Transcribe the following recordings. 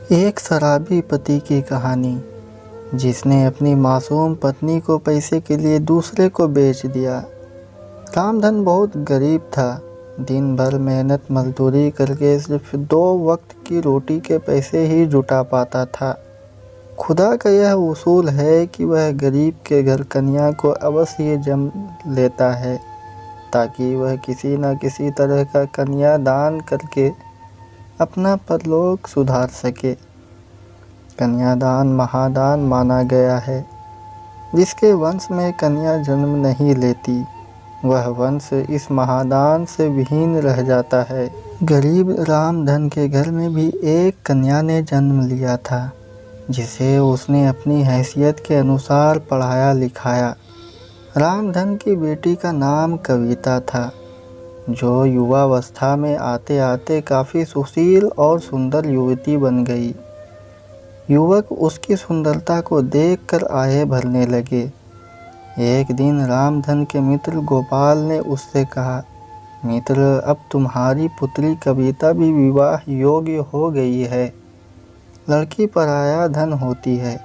एक शराबी पति की कहानी जिसने अपनी मासूम पत्नी को पैसे के लिए दूसरे को बेच दिया। रामधन बहुत गरीब था। दिन भर मेहनत मजदूरी करके सिर्फ 2 वक्त की रोटी के पैसे ही जुटा पाता था। खुदा का यह उसूल है कि वह गरीब के घर कन्या को अवश्य जन्म लेता है ताकि वह किसी न किसी तरह का कन्यादान करके अपना परलोक सुधार सके। कन्यादान महादान माना गया है। जिसके वंश में कन्या जन्म नहीं लेती वह वंश इस महादान से विहीन रह जाता है। गरीब रामधन के घर में भी एक कन्या ने जन्म लिया था जिसे उसने अपनी हैसियत के अनुसार पढ़ाया लिखाया। रामधन की बेटी का नाम कविता था, जो युवावस्था में आते आते काफ़ी सुशील और सुंदर युवती बन गई। युवक उसकी सुंदरता को देखकर आहें भरने लगे। एक दिन रामधन के मित्र गोपाल ने उससे कहा, मित्र, अब तुम्हारी पुत्री कविता भी विवाह योग्य हो गई है। लड़की पराया धन होती है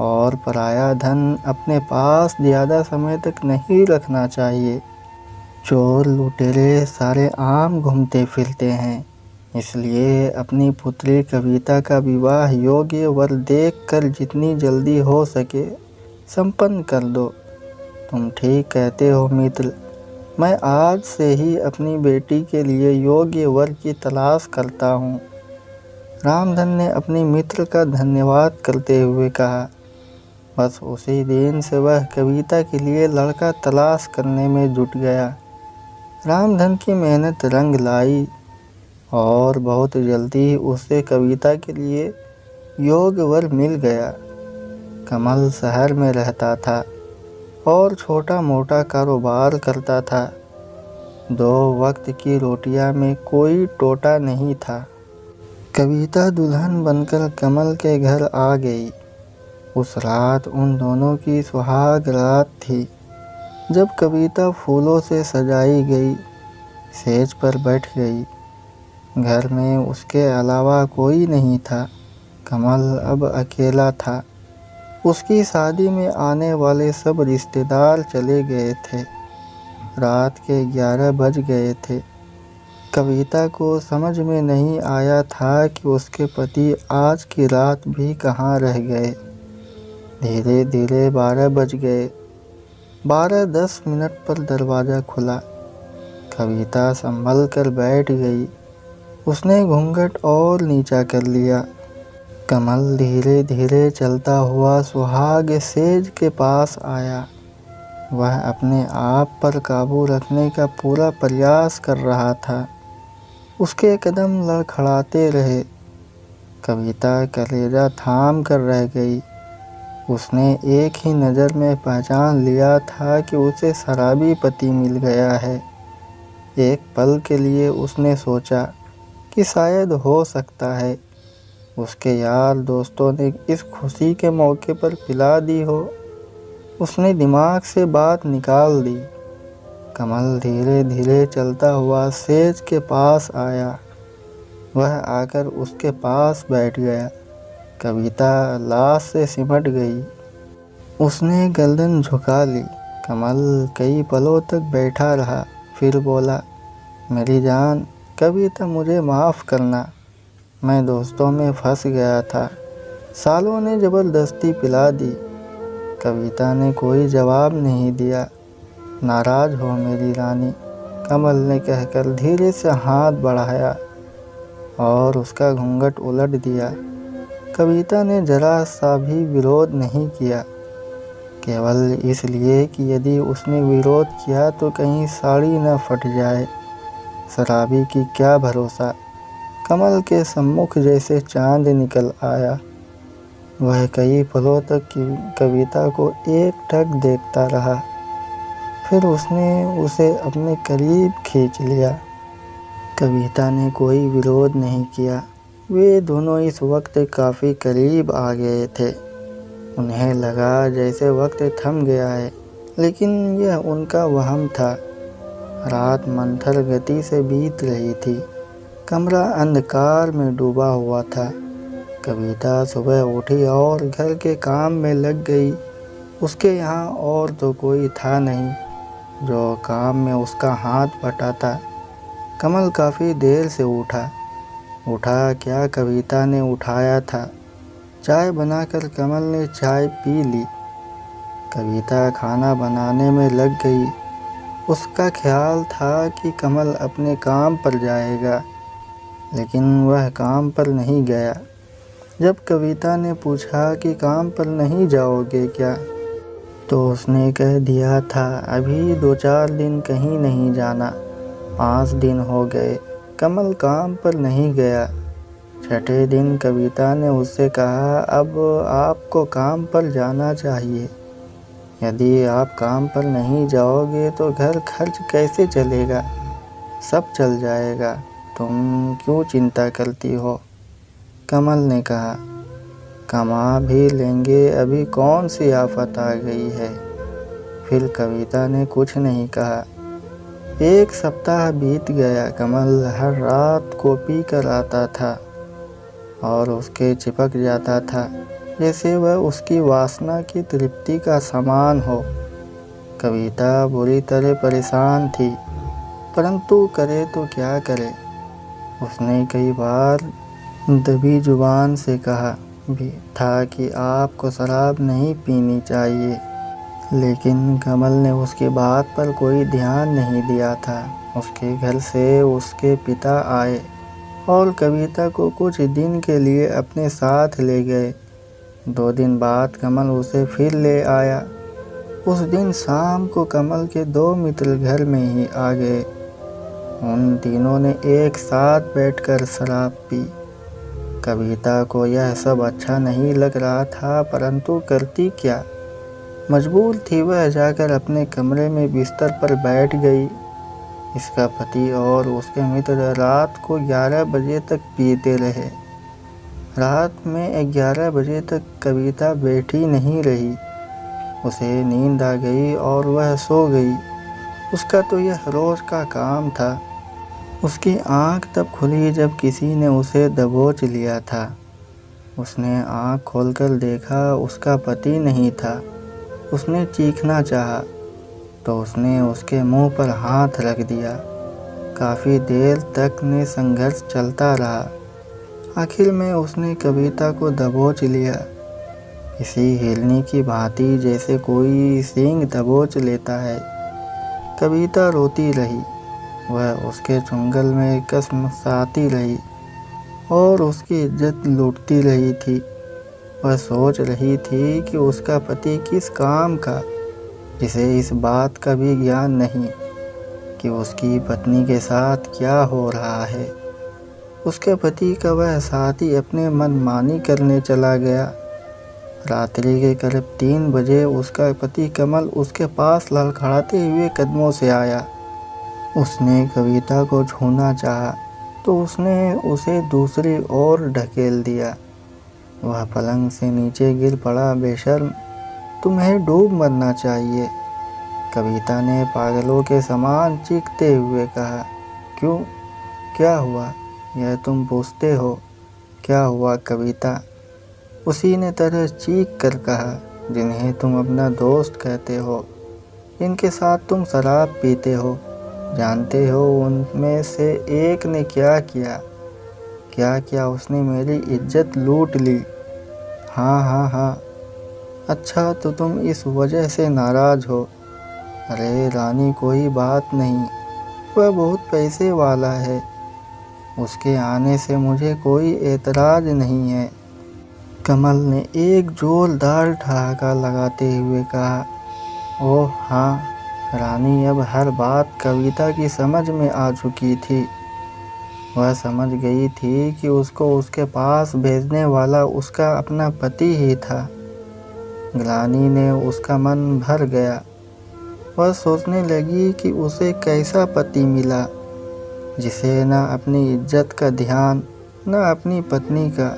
और पराया धन अपने पास ज़्यादा समय तक नहीं रखना चाहिए। चोर लुटेरे सारे आम घूमते फिरते हैं, इसलिए अपनी पुत्री कविता का विवाह योग्य वर देखकर जितनी जल्दी हो सके संपन्न कर दो। तुम ठीक कहते हो मित्र, मैं आज से ही अपनी बेटी के लिए योग्य वर की तलाश करता हूँ। रामधन ने अपने मित्र का धन्यवाद करते हुए कहा। बस उसी दिन से वह कविता के लिए लड़का तलाश करने में जुट गया। रामधन की मेहनत रंग लाई और बहुत जल्दी उसे कविता के लिए योग्य वर मिल गया। कमल शहर में रहता था और छोटा मोटा कारोबार करता था। 2 वक्त की रोटियां में कोई टोटा नहीं था। कविता दुल्हन बनकर कमल के घर आ गई। उस रात उन दोनों की सुहाग रात थी। जब कविता फूलों से सजाई गई, सेज पर बैठ गई। घर में उसके अलावा कोई नहीं था। कमल अब अकेला था। उसकी शादी में आने वाले सब रिश्तेदार चले गए थे। रात के 11 बज गए थे। कविता को समझ में नहीं आया था कि उसके पति आज की रात भी कहाँ रह गए। धीरे धीरे 12 बज गए। 12:10 पर दरवाज़ा खुला। कविता संभल कर बैठ गई। उसने घूंघट और नीचा कर लिया। कमल धीरे धीरे चलता हुआ सुहाग सेज के पास आया। वह अपने आप पर काबू रखने का पूरा प्रयास कर रहा था। उसके कदम लड़खड़ाते रहे। कविता कलेजा थाम कर रह गई। उसने एक ही नज़र में पहचान लिया था कि उसे शराबी पति मिल गया है। एक पल के लिए उसने सोचा कि शायद हो सकता है उसके यार दोस्तों ने इस खुशी के मौके पर पिला दी हो। उसने दिमाग से बात निकाल दी। कमल धीरे धीरे चलता हुआ सेज के पास आया। वह आकर उसके पास बैठ गया। कविता लाश से सिमट गई। उसने गर्दन झुका ली। कमल कई पलों तक बैठा रहा, फिर बोला, मेरी जान कविता, मुझे माफ़ करना। मैं दोस्तों में फंस गया था। सालों ने ज़बरदस्ती पिला दी। कविता ने कोई जवाब नहीं दिया। नाराज़ हो मेरी रानी, कमल ने कहकर धीरे से हाथ बढ़ाया और उसका घूंघट उलट दिया। कविता ने जरा सा भी विरोध नहीं किया, केवल इसलिए कि यदि उसने विरोध किया तो कहीं साड़ी न फट जाए। शराबी की क्या भरोसा। कमल के सम्मुख जैसे चांद निकल आया। वह कई पलों तक कविता को एकटक देखता रहा। फिर उसने उसे अपने करीब खींच लिया। कविता ने कोई विरोध नहीं किया। वे दोनों इस वक्त काफ़ी करीब आ गए थे। उन्हें लगा जैसे वक्त थम गया है, लेकिन यह उनका वहम था। रात मंथर गति से बीत रही थी। कमरा अंधकार में डूबा हुआ था। कविता सुबह उठी और घर के काम में लग गई। उसके यहाँ और तो कोई था नहीं जो काम में उसका हाथ बटाता। कमल काफ़ी देर से उठा क्या कविता ने उठाया था। चाय बनाकर कमल ने चाय पी ली। कविता खाना बनाने में लग गई। उसका ख्याल था कि कमल अपने काम पर जाएगा, लेकिन वह काम पर नहीं गया। जब कविता ने पूछा कि काम पर नहीं जाओगे क्या, तो उसने कह दिया था अभी 2-4 दिन कहीं नहीं जाना। 5 दिन हो गए कमल काम पर नहीं गया। छठे दिन कविता ने उससे कहा अब आपको काम पर जाना चाहिए। यदि आप काम पर नहीं जाओगे तो घर खर्च कैसे चलेगा? सब चल जाएगा, तुम क्यों चिंता करती हो? कमल ने कहा कमा भी लेंगे, अभी कौन सी आफत आ गई है। फिर कविता ने कुछ नहीं कहा। 1 सप्ताह बीत गया। कमल हर रात कॉपी कर आता था और उसके चिपक जाता था जैसे वह उसकी वासना की तृप्ति का सामान हो। कविता बुरी तरह परेशान थी, परंतु करे तो क्या करे। उसने कई बार दबी जुबान से कहा भी था कि आपको शराब नहीं पीनी चाहिए, लेकिन कमल ने उसकी बात पर कोई ध्यान नहीं दिया था। उसके घर से उसके पिता आए और कविता को कुछ दिन के लिए अपने साथ ले गए। 2 दिन बाद कमल उसे फिर ले आया। उस दिन शाम को कमल के 2 मित्र घर में ही आ गए। उन तीनों ने एक साथ बैठकर शराब पी। कविता को यह सब अच्छा नहीं लग रहा था, परंतु करती क्या। मजबूर थी वह जाकर अपने कमरे में बिस्तर पर बैठ गई। इसका पति और उसके मित्र रात को 11 बजे तक पीते रहे। रात में 11 बजे तक कविता बैठी नहीं रही। उसे नींद आ गई और वह सो गई। उसका तो यह रोज का काम था। उसकी आंख तब खुली जब किसी ने उसे दबोच लिया था। उसने आंख खोलकर देखा, उसका पति नहीं था। उसने चीखना चाहा तो उसने उसके मुंह पर हाथ रख दिया। काफ़ी देर तक ने संघर्ष चलता रहा। आखिर में उसने कविता को दबोच लिया, इसी हिरनी की भांति जैसे कोई सींग दबोच लेता है। कविता रोती रही। वह उसके चुंगल में कसमसाती रही और उसकी इज्जत लूटती रही थी। वह सोच रही थी कि उसका पति किस काम का, जिसे इस बात का भी ज्ञान नहीं कि उसकी पत्नी के साथ क्या हो रहा है। उसके पति का वह साथी अपने मनमानी करने चला गया। रात्रि के करीब 3 बजे उसका पति कमल उसके पास लड़खड़ाते हुए कदमों से आया। उसने कविता को छूना चाहा तो उसने उसे दूसरी ओर ढकेल दिया। वह पलंग से नीचे गिर पड़ा। बेशर्म, तुम्हें डूब मरना चाहिए, कविता ने पागलों के समान चीखते हुए कहा। क्यों, क्या हुआ, यह तुम पूछते हो? क्या हुआ कविता? उसी ने तरह चीख कर कहा, जिन्हें तुम अपना दोस्त कहते हो, इनके साथ तुम शराब पीते हो, जानते हो उनमें से एक ने क्या किया? क्या किया? उसने मेरी इज्जत लूट ली। हाँ हाँ हाँ। अच्छा, तो तुम इस वजह से नाराज़ हो? अरे रानी, कोई बात नहीं, वह बहुत पैसे वाला है, उसके आने से मुझे कोई एतराज़ नहीं है। कमल ने एक जोरदार ठहाका लगाते हुए कहा। ओह हाँ। रानी अब हर बात कविता की समझ में आ चुकी थी। वह समझ गई थी कि उसको उसके पास भेजने वाला उसका अपना पति ही था। ग्लानि ने उसका मन भर गया। वह सोचने लगी कि उसे कैसा पति मिला जिसे न अपनी इज्जत का ध्यान, न अपनी पत्नी का।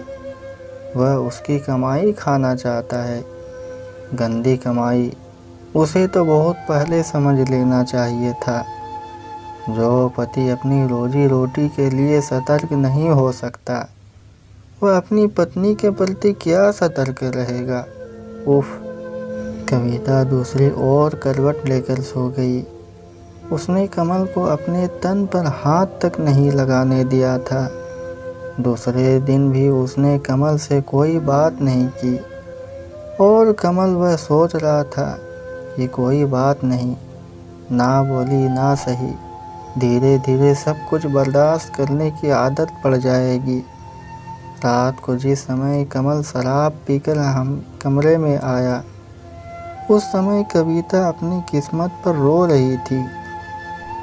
वह उसकी कमाई खाना चाहता है, गंदी कमाई। उसे तो बहुत पहले समझ लेना चाहिए था। जो पति अपनी रोजी रोटी के लिए सतर्क नहीं हो सकता, वह अपनी पत्नी के प्रति क्या सतर्क रहेगा। उफ। कविता दूसरी ओर करवट लेकर सो गई। उसने कमल को अपने तन पर हाथ तक नहीं लगाने दिया था। दूसरे दिन भी उसने कमल से कोई बात नहीं की और कमल वह सोच रहा था कि कोई बात नहीं, ना बोली ना सही, धीरे धीरे सब कुछ बर्दाश्त करने की आदत पड़ जाएगी। रात को जिस समय कमल शराब पीकर हम कमरे में आया, उस समय कविता अपनी किस्मत पर रो रही थी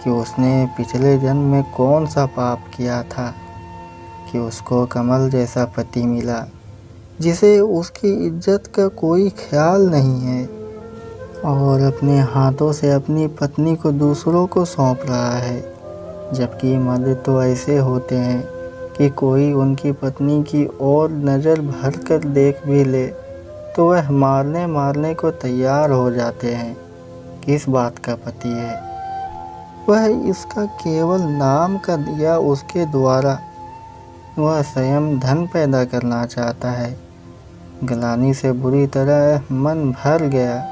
कि उसने पिछले जन्म में कौन सा पाप किया था कि उसको कमल जैसा पति मिला जिसे उसकी इज्जत का कोई ख्याल नहीं है और अपने हाथों से अपनी पत्नी को दूसरों को सौंप रहा है। जबकि मर्द तो ऐसे होते हैं कि कोई उनकी पत्नी की ओर नज़र भर कर देख भी ले तो वह मारने को तैयार हो जाते हैं। किस बात का पति है वह, इसका केवल नाम का दिया उसके द्वारा वह स्वयं धन पैदा करना चाहता है। ग्लानि से बुरी तरह मन भर गया।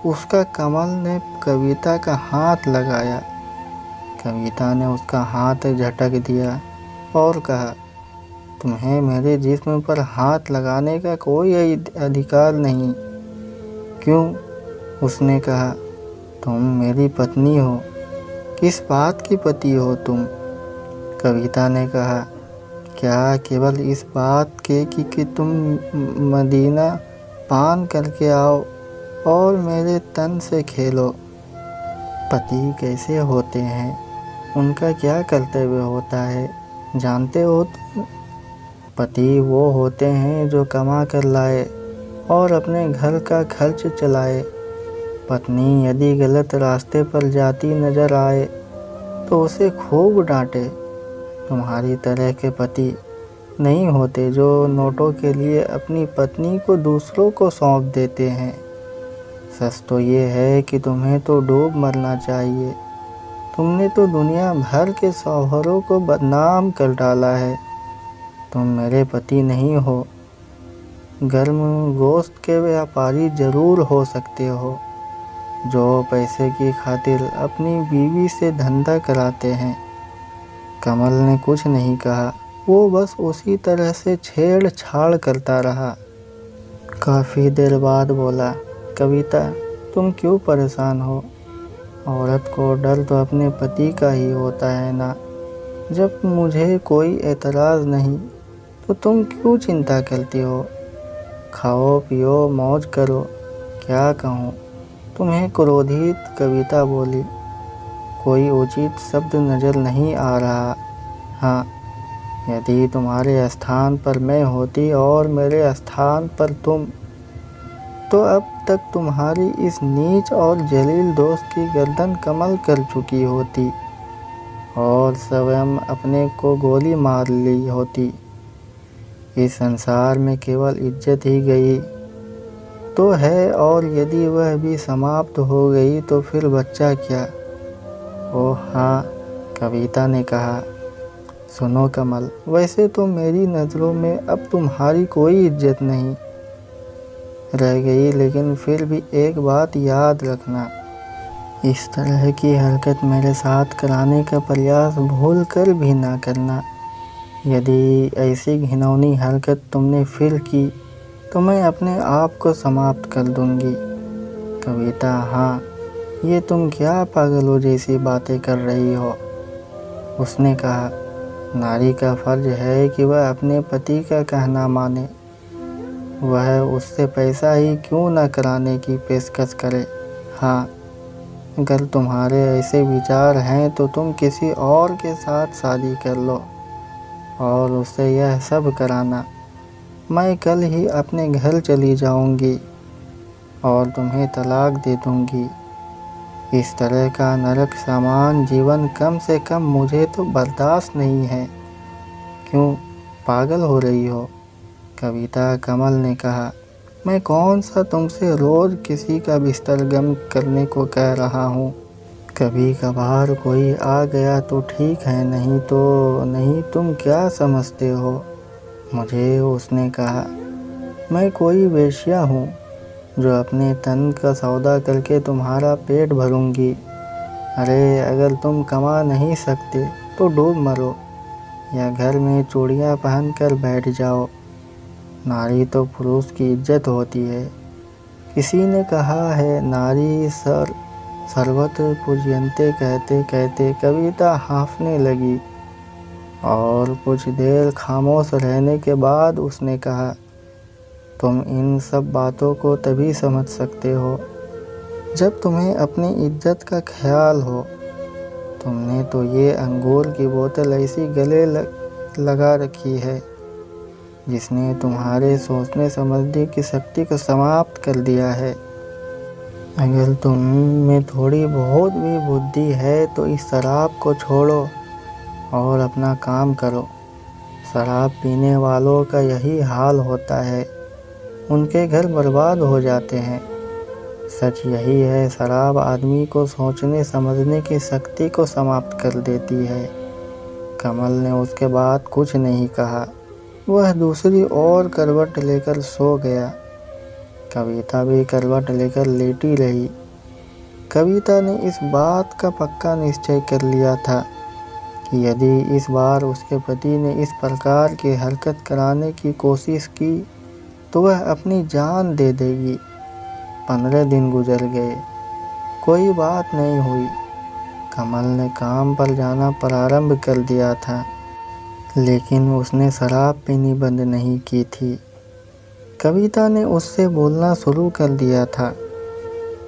उसका कमल ने कविता का हाथ लगाया। कविता ने उसका हाथ झटक दिया और कहा, तुम्हें मेरे जिस्म पर हाथ लगाने का कोई अधिकार नहीं। क्यों? उसने कहा, तुम मेरी पत्नी हो। किस बात की पति हो तुम? कविता ने कहा, क्या केवल इस बात के कि तुम मदीना पान करके आओ और मेरे तन से खेलो। पति कैसे होते हैं, उनका क्या कर्तव्य होता है जानते हो तुम? पति वो होते हैं जो कमा कर लाए और अपने घर का खर्च चलाए। पत्नी यदि गलत रास्ते पर जाती नजर आए तो उसे खूब डांटे। तुम्हारी तरह के पति नहीं होते जो नोटों के लिए अपनी पत्नी को दूसरों को सौंप देते हैं। सच तो ये है कि तुम्हें तो डूब मरना चाहिए। तुमने तो दुनिया भर के शौहरों को बदनाम कर डाला है। तुम मेरे पति नहीं हो। गर्म गोश्त के व्यापारी जरूर हो सकते हो जो पैसे की खातिर अपनी बीवी से धंधा कराते हैं। कमल ने कुछ नहीं कहा, वो बस उसी तरह से छेड़छाड़ करता रहा। काफ़ी देर बाद बोला, कविता तुम क्यों परेशान हो? औरत को डर तो अपने पति का ही होता है ना। जब मुझे कोई एतराज़ नहीं तो तुम क्यों चिंता करती हो? खाओ पियो मौज करो। क्या कहूँ तुम्हें? क्रोधित कविता बोली। कोई उचित शब्द नज़र नहीं आ रहा। हाँ, यदि तुम्हारे स्थान पर मैं होती और मेरे स्थान पर तुम, तो अब तक तुम्हारी इस नीच और जलील दोस्त की गर्दन कमल कर चुकी होती और स्वयं अपने को गोली मार ली होती। इस संसार में केवल इज्जत ही गई तो है और यदि वह भी समाप्त हो गई तो फिर बच्चा क्या? ओह हाँ, कविता ने कहा, सुनो कमल, वैसे तो मेरी नज़रों में अब तुम्हारी कोई इज्जत नहीं रह गई, लेकिन फिर भी एक बात याद रखना, इस तरह की हरकत मेरे साथ कराने का प्रयास भूल कर भी ना करना। यदि ऐसी घिनौनी हरकत तुमने फिर की तो मैं अपने आप को समाप्त कर दूंगी। कविता, हाँ, ये तुम क्या पागलों जैसी बातें कर रही हो? उसने कहा, नारी का फर्ज है कि वह अपने पति का कहना माने। वह उससे पैसा ही क्यों न कराने की पेशकश करे। हाँ, अगर तुम्हारे ऐसे विचार हैं तो तुम किसी और के साथ शादी कर लो और उससे यह सब कराना। मैं कल ही अपने घर चली जाऊंगी और तुम्हें तलाक दे दूंगी। इस तरह का नरक समान जीवन कम से कम मुझे तो बर्दाश्त नहीं है। क्यों पागल हो रही हो? कविता, कमल ने कहा, मैं कौन सा तुमसे रोज़ किसी का बिस्तर गम करने को कह रहा हूँ। कभी कभार कोई आ गया तो ठीक है, नहीं तो नहीं। तुम क्या समझते हो मुझे उसने कहा, मैं कोई वेश्या हूँ जो अपने तन का सौदा करके तुम्हारा पेट भरूंगी। अरे अगर तुम कमा नहीं सकते तो डूब मरो या घर में चूड़ियाँ पहन कर बैठ जाओ। नारी तो पुरुष की इज्जत होती है। किसी ने कहा है नारी सर्वत्र पूज्यन्ते कहते कहते कविता हाँफने लगी और कुछ देर खामोश रहने के बाद उसने कहा, तुम इन सब बातों को तभी समझ सकते हो जब तुम्हें अपनी इज्जत का ख्याल हो। तुमने तो ये अंगूर की बोतल ऐसी गले लगा रखी है जिसने तुम्हारे सोचने समझने की शक्ति को समाप्त कर दिया है। अगर तुम में थोड़ी बहुत भी बुद्धि है तो इस शराब को छोड़ो और अपना काम करो। शराब पीने वालों का यही हाल होता है, उनके घर बर्बाद हो जाते हैं। सच यही है, शराब आदमी को सोचने समझने की शक्ति को समाप्त कर देती है। कमल ने उसके बाद कुछ नहीं कहा। वह दूसरी ओर करवट लेकर सो गया। कविता भी करवट लेकर लेटी रही। कविता ने इस बात का पक्का निश्चय कर लिया था कि यदि इस बार उसके पति ने इस प्रकार की हरकत कराने की कोशिश की तो वह अपनी जान दे देगी। 15 दिन गुजर गए, कोई बात नहीं हुई। कमल ने काम पर जाना प्रारंभ कर दिया था, लेकिन उसने शराब पीनी बंद नहीं की थी। कविता ने उससे बोलना शुरू कर दिया था।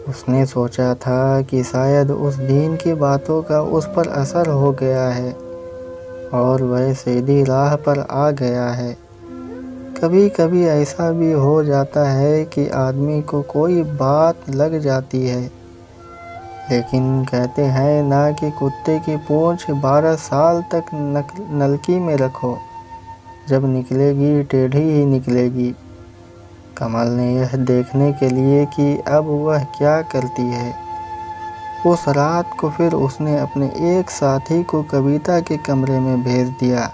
उसने सोचा था कि शायद उस दिन की बातों का उस पर असर हो गया है और वह सीधी राह पर आ गया है। कभी कभी ऐसा भी हो जाता है कि आदमी को कोई बात लग जाती है, लेकिन कहते हैं ना कि कुत्ते की पूंछ 12 साल तक नलकी में रखो, जब निकलेगी टेढ़ी ही निकलेगी। कमल ने यह देखने के लिए कि अब वह क्या करती है, उस रात को फिर उसने अपने एक साथी को कविता के कमरे में भेज दिया।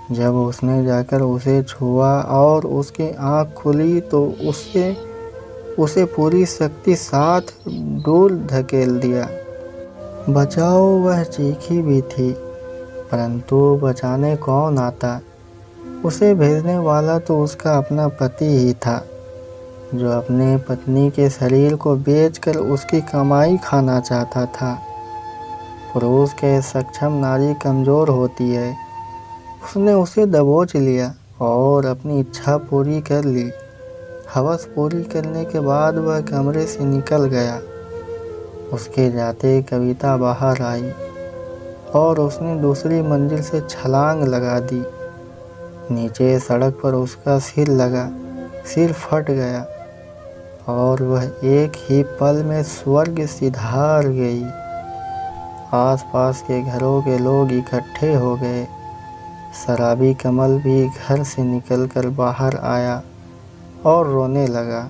जब उसने जाकर उसे छुआ और उसकी आँख खुली तो उसे पूरी शक्ति साथ डोल धकेल दिया। बचाओ, वह चीखी भी थी, परंतु बचाने कौन आता। उसे भेजने वाला तो उसका अपना पति ही था, जो अपने पत्नी के शरीर को बेचकर उसकी कमाई खाना चाहता था। पुरुष के सक्षम नारी कमज़ोर होती है। उसने उसे दबोच लिया और अपनी इच्छा पूरी कर ली। हवस पूरी करने के बाद वह कमरे से निकल गया। उसके जाते कविता बाहर आई और उसने दूसरी मंजिल से छलांग लगा दी। नीचे सड़क पर उसका सिर लगा, सिर फट गया और वह एक ही पल में स्वर्ग सिधार गई। आसपास के घरों के लोग इकट्ठे हो गए। शराबी कमल भी घर से निकलकर बाहर आया और रोने लगा।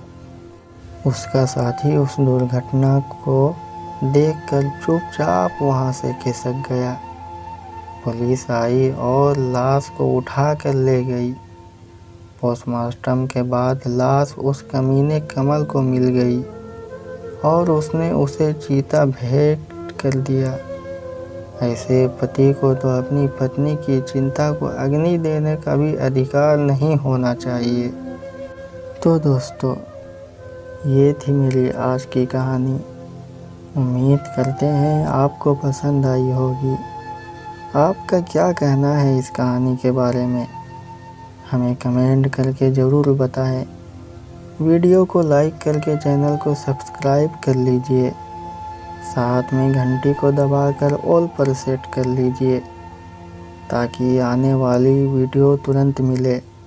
उसका साथी उस दुर्घटना को देखकर चुपचाप वहां से खिसक गया। पुलिस आई और लाश को उठा कर ले गई। पोस्टमार्टम के बाद लाश उस कमीने कमल को मिल गई और उसने उसे चीता भेंट कर दिया। ऐसे पति को तो अपनी पत्नी की चिंता को अग्नि देने का भी अधिकार नहीं होना चाहिए। तो दोस्तों, ये थी मेरी आज की कहानी। उम्मीद करते हैं आपको पसंद आई होगी। आपका क्या कहना है इस कहानी के बारे में, हमें कमेंट करके ज़रूर बताएं। वीडियो को लाइक करके चैनल को सब्सक्राइब कर लीजिए। साथ में घंटी को दबाकर ऑल पर सेट कर लीजिए ताकि आने वाली वीडियो तुरंत मिले।